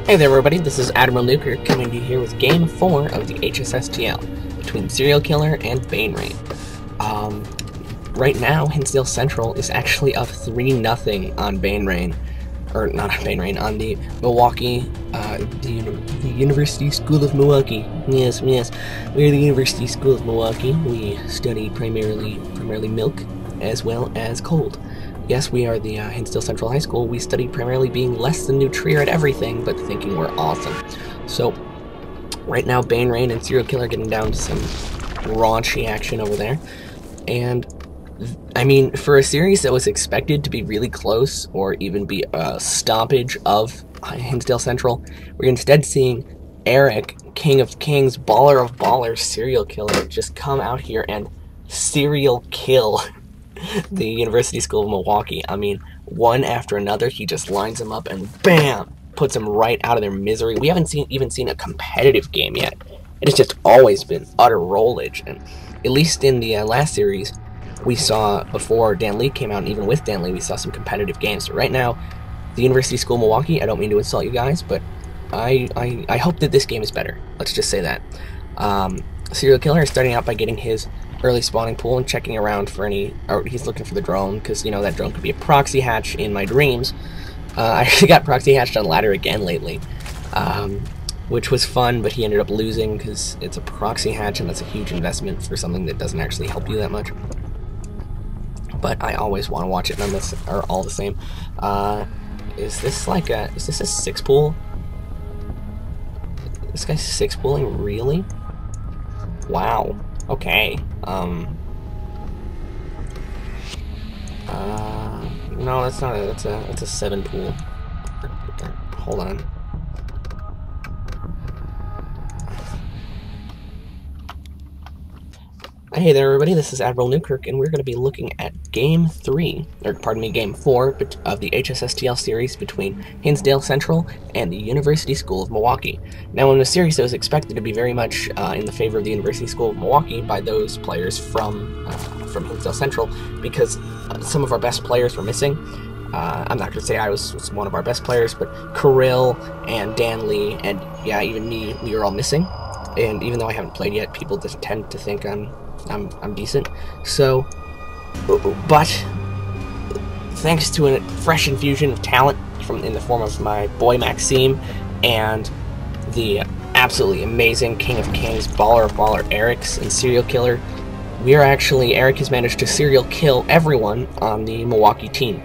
Hey there everybody, this is Admiral Nuker coming to you here with Game 4 of the Hsstl between Serial Killer and Banerain. Right now, Hsstl Central is actually up 3-0 on Banerain. Or not on Banerain, on the Milwaukee, the University School of Milwaukee. Yes, we're the University School of Milwaukee. We study primarily milk as well as cold. Yes, we are the Hsstl Central High School. We study primarily being less than neutral at everything, but thinking we're awesome. So, right now, Banerain and Serial Killer are getting down to some raunchy action over there. And, I mean, for a series that was expected to be really close, or even be a stoppage of Hsstl Central, we're instead seeing Eric, King of Kings, Baller of Ballers, Serial Killer, just come out here and serial kill the University School of Milwaukee. I mean, one after another, he just lines them up and BAM! Puts them right out of their misery. We haven't even seen a competitive game yet. It has just always been utter rollage. And at least in the last series, we saw, before Dan Lee came out, and even with Dan Lee, we saw some competitive games. But right now, the University School of Milwaukee, I don't mean to insult you guys, but I hope that this game is better. Let's just say that. Serial Killer is starting out by getting his early spawning pool and checking around for any, or he's looking for the drone, because, you know, that drone could be a proxy hatch in my dreams. I actually got proxy hatched on ladder again lately, which was fun, but he ended up losing because it's a proxy hatch, and that's a huge investment for something that doesn't actually help you that much. But I always want to watch it, or all the same. Is this a 6 pool? This guy's 6 pooling, really? Wow. Okay. No, that's not a, that's a 7 pool. Hold on. Hey there everybody, this is Admiral Newkirk, and we're going to be looking at Game 3, or pardon me, Game 4 of the Hsstl series between Hsstl Central and the University School of Milwaukee. Now, in a series that was expected to be very much in the favor of the University School of Milwaukee by those players from Hsstl Central, because some of our best players were missing. I'm not going to say I was one of our best players, but Kirill and Dan Lee, and yeah, even me, we were all missing. And even though I haven't played yet, people just tend to think I'm decent. So, but thanks to a fresh infusion of talent in the form of my boy Maxime and the absolutely amazing King of Kings, Baller of Baller Eric's and Serial Killer, Eric has managed to serial kill everyone on the Milwaukee team.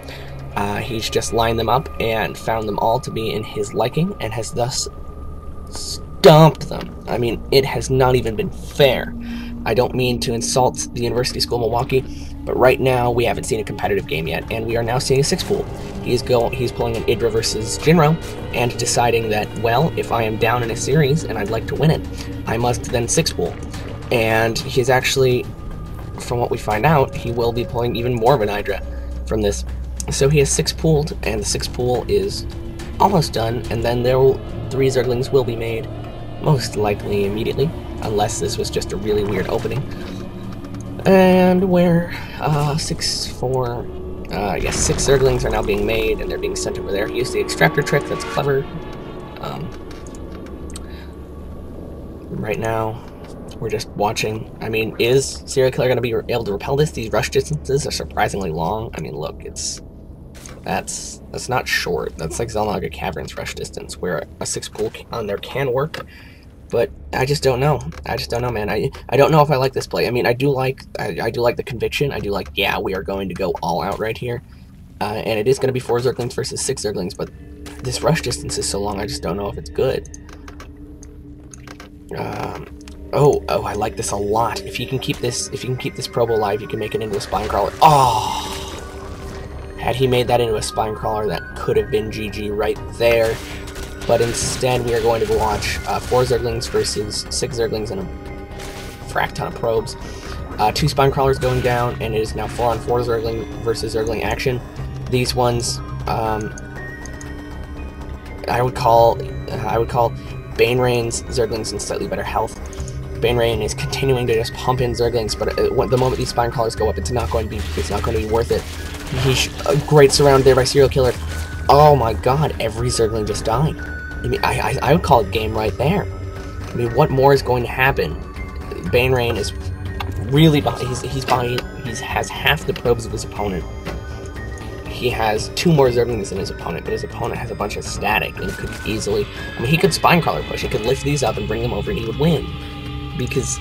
He's just lined them up and found them all to be in his liking, and has thus stomped them. I mean, it has not even been fair. I don't mean to insult the University School of Milwaukee, but right now we haven't seen a competitive game yet, and we are now seeing a 6 pool. He's pulling an Idra versus Jinro, and deciding that, well, if I am down in a series and I'd like to win it, I must then 6 pool. And he's actually, from what we find out, he will be pulling even more of an Idra from this. So he has 6 pooled, and the 6 pool is almost done, and then 3 Zerglings will be made, most likely immediately, unless this was just a really weird opening. And we're 6 Zerglings are now being made, and they're being sent over there. He used the extractor trick, that's clever. Right now, we're just watching. I mean, is Serial Killer going to be able to repel this? These rush distances are surprisingly long. I mean, look, that's not short. That's like Xel'Naga Cavern's rush distance, where a 6 pool on there can work. But I just don't know. Man. I don't know if I like this play. I mean, I do like the conviction. I do like, yeah, we are going to go all out right here. And it is going to be 4 Zerglings versus 6 Zerglings, but this rush distance is so long, I just don't know if it's good. Oh, I like this a lot. If you can keep this probe alive, you can make it into a spine crawler. Oh! Had he made that into a spine crawler, that could have been GG right there. But instead, we are going to watch 4 Zerglings versus 6 Zerglings and a frack ton of probes. 2 spine crawlers going down, and it is now full-on 4 Zergling versus Zergling action. These ones, I would call Banerain's Zerglings in slightly better health. Banerain is continuing to just pump in Zerglings, but the moment these spine crawlers go up, it's not going to be worth it. A great surround there by Serial Killer. Oh my god, every Zergling just died. I mean, I would call it game right there. I mean, what more is going to happen? Banerain is really behind. He has half the probes of his opponent. He has 2 more Zerglings than his opponent, but his opponent has a bunch of static and could easily... I mean, he could Spinecrawler push. He could lift these up and bring them over and he would win. Because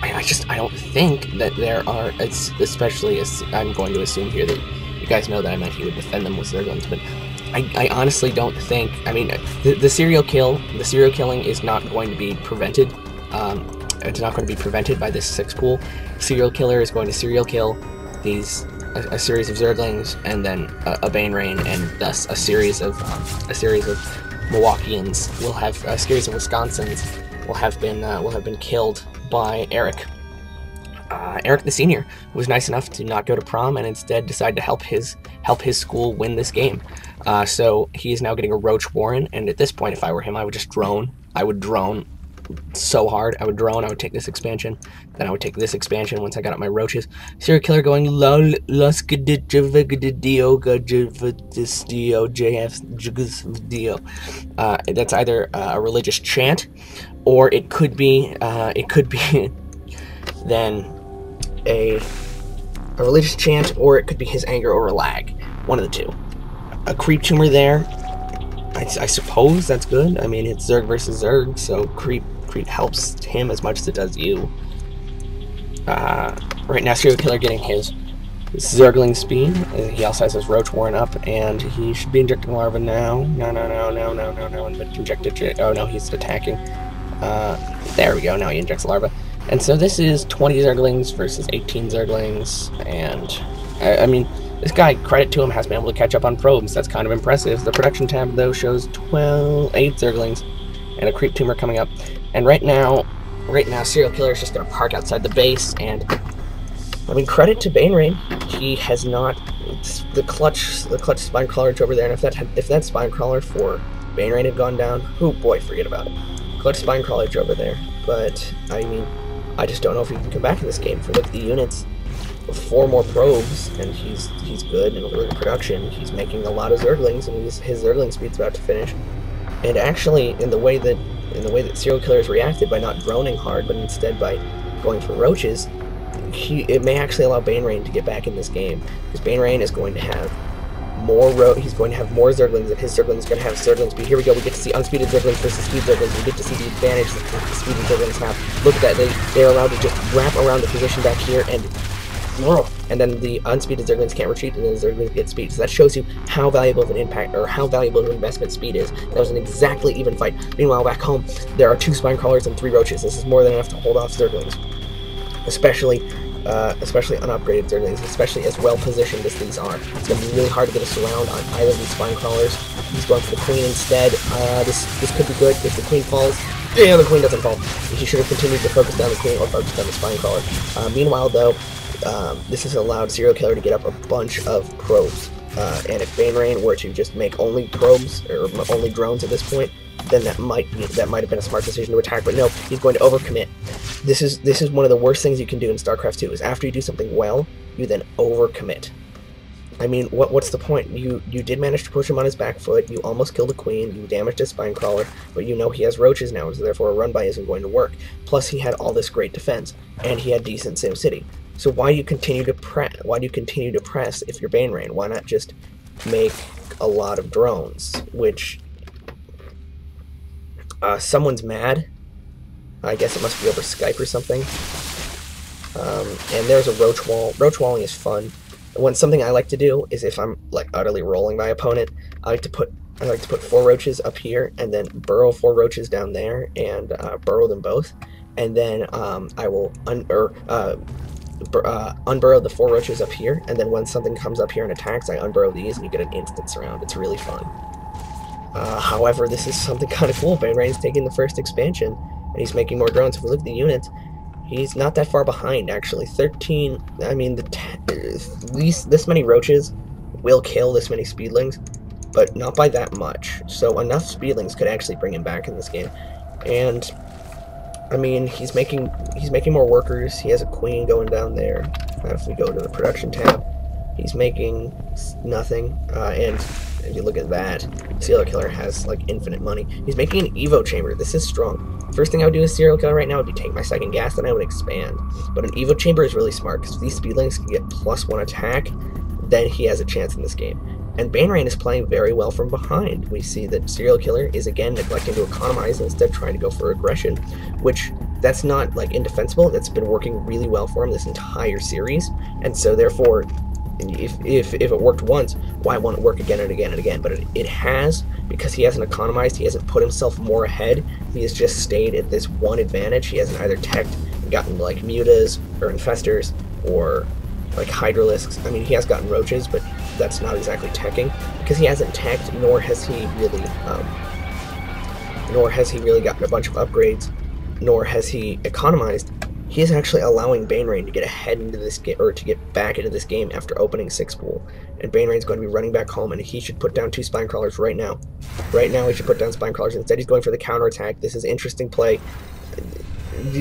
I don't think that there are... especially as I'm going to assume here that you guys know that I meant he would defend them with Zerglings, but I honestly don't think... I mean, the serial killing is not going to be prevented. It's not going to be prevented by this 6 pool. Serial killer is going to serial kill these... A series of Zerglings, and then a Banerain, and thus a series of Milwaukeeans will have a series of Wisconsins will have been killed by Eric. Eric the Senior was nice enough to not go to prom and instead decide to help his school win this game. So he is now getting a Roach Warren, and at this point, if I were him, I would just drone. I would drone so hard. I would drone. I would take this expansion. Then I would take this expansion once I got up my roaches. Serial killer going that's either a religious chant, or it could be then a religious chant, or it could be his anger or a lag. One of the two. A creep tumor there. I suppose that's good. I mean, it's Zerg versus Zerg, so creep helps him as much as it does you. Right now, serial killer getting his Zergling speed. He also has his Roach Warren up, and he should be injecting larva now. No. Injected. Oh no, he's attacking. There we go. Now he injects larva. And so this is 20 Zerglings versus 18 Zerglings, and I mean, this guy, credit to him, has been able to catch up on probes. That's kind of impressive. The production tab, though, shows 8 Zerglings and a creep tumor coming up. And right now, serial killer is just going to park outside the base. And I mean, credit to Banerain, he has not the clutch Spinecrawler over there. And if that Spinecrawler for Banerain had gone down, oh boy, forget about it. Clutch Spinecrawler over there. But I mean, I just don't know if he can come back in this game. For look at the units. 4 more probes, and he's good in early production. He's making a lot of Zerglings, and his Zergling speed's about to finish. And actually, in the way that serial killer has reacted by not droning hard, but instead by going for roaches, it may actually allow Banerain to get back in this game, because Banerain is going to have he's going to have more Zerglings, and his Zergling's going to have Zergling speed. Here we go. We get to see unspeeded Zerglings versus speed Zerglings. We get to see the advantage that the speed Zerglings have. Look at that. They're allowed to just wrap around the position back here and then the unspeeded Zerglings can't retreat, and then the Zerglings get speed. So that shows you how valuable of an impact, or how valuable of an investment speed is. That was an exactly even fight. Meanwhile, back home, there are 2 Spinecrawlers and 3 Roaches. This is more than enough to hold off Zerglings. Especially unupgraded Zerglings, especially as well positioned as these are. It's going to be really hard to get a surround on either of these Spinecrawlers. He's going for the Queen instead. This could be good if the Queen falls. Yeah, the Queen doesn't fall. He should have continued to focus down the Queen or focus down the Spinecrawler. Meanwhile, though, this has allowed serial killer to get up a bunch of probes. And if Banerain were to just make only probes or only drones at this point, then that might have been a smart decision to attack. But no, he's going to overcommit. This is one of the worst things you can do in StarCraft 2. Is after you do something well, you then overcommit. I mean, what's the point? You did manage to push him on his back foot. You almost killed a Queen. You damaged his Spinecrawler, but you know he has roaches now, so therefore a run by isn't going to work. Plus, he had all this great defense, and he had decent SimCity. So why do you continue to press? Why do you continue to press if you're Banerain? Why not just make a lot of drones? Which someone's mad. I guess it must be over Skype or something. And there's a roach wall. Roach walling is fun. Something I like to do is if I'm like utterly rolling my opponent, I like to put 4 roaches up here and then burrow 4 roaches down there and burrow them both, and then I will unburrow the 4 roaches up here, and then when something comes up here and attacks, I unburrow these, and you get an instant surround. It's really fun. However, this is something kind of cool. Banerain's taking the first expansion, and he's making more drones. If we look at the units, he's not that far behind, actually. 13, I mean, this many roaches will kill this many speedlings, but not by that much. So enough speedlings could actually bring him back in this game. And I mean, he's making more workers. He has a Queen going down there. If we go to the production tab, he's making nothing. And If you look at that, Serial Killer has like infinite money. He's making an Evo chamber. This is strong. First thing I would do with Serial Killer right now would be take my second gas, then I would expand. But an Evo chamber is really smart because if these speedlings can get +1 attack, then he has a chance in this game. And Banerain is playing very well from behind. We see that Serial Killer is again neglecting to economize and instead trying to go for aggression, which that's not like indefensible. That's been working really well for him this entire series, and so therefore, if it worked once, why won't it work again and again and again? But it has, because he hasn't economized, he hasn't put himself more ahead. He has just stayed at this one advantage. He hasn't either teched and gotten like mutas or infestors or like hydralisks. I mean, he has gotten roaches, but that's not exactly teching because he hasn't teched, nor has he really gotten a bunch of upgrades, nor has he economized. He is actually allowing Banerain to get ahead into this game, or to get back into this game after opening 6 pool. And Banerain's going to be running back home, and he should put down 2 spine crawlers right now. Right now, he should put down spine crawlers. Instead, he's going for the counter attack. This is interesting play. That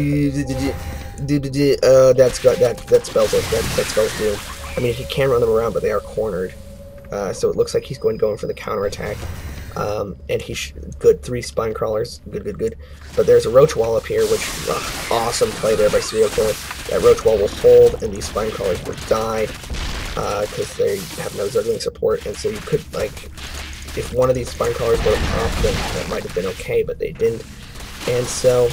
spells it. That spells doom. I mean, he can run them around, but they are cornered. So it looks like he's going for the counter attack. And good 3 spine crawlers, good. But there's a roach wall up here, which awesome play there by Serial Killer. That roach wall will hold, and these spine crawlers will die because they have no Zergling support. And so you could, like, if one of these spine crawlers were to pop, then that might have been okay, but they didn't. And so,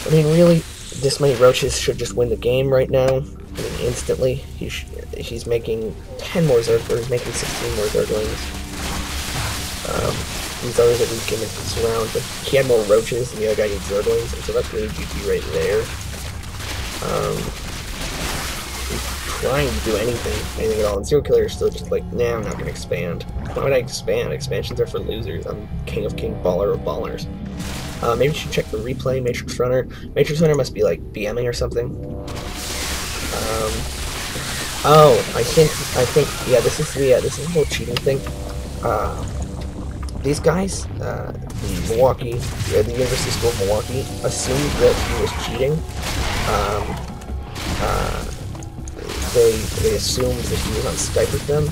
I mean, really, this many roaches should just win the game right now. I mean, instantly. He's making 10 more Zerglings, he's making 16 more Zerglings. These others are weak in this round, but he had more roaches than the other guy needs Zerglings, and so that's really GG right there. He's trying to do anything at all, and Serial Killer is still just like, nah, I'm not going to expand. Why would I expand? Expansions are for losers. I'm king of baller of ballers. Maybe you should check the replay, Matrix Runner. Matrix Runner must be like BMing or something. Oh, I think, yeah, this is a whole cheating thing. These guys, the University School of Milwaukee, assumed that he was cheating. They assumed that he was on Skype with them,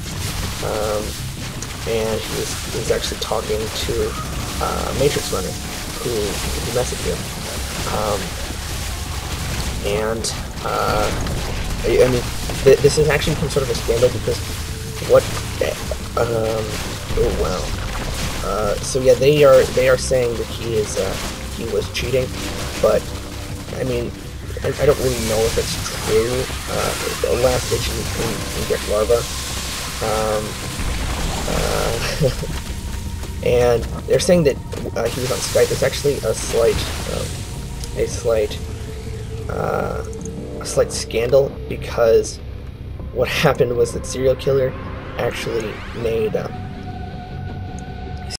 and he was actually talking to Matrix Runner, who messaged him. I mean, this has actually been sort of a scandal because oh wow. So yeah, they are saying that he was cheating, but I mean, I don't really know if it's true. The last ditch you can inject larva, and they're saying that he was on Skype. It's actually a slight scandal, because what happened was that Serial Killer actually made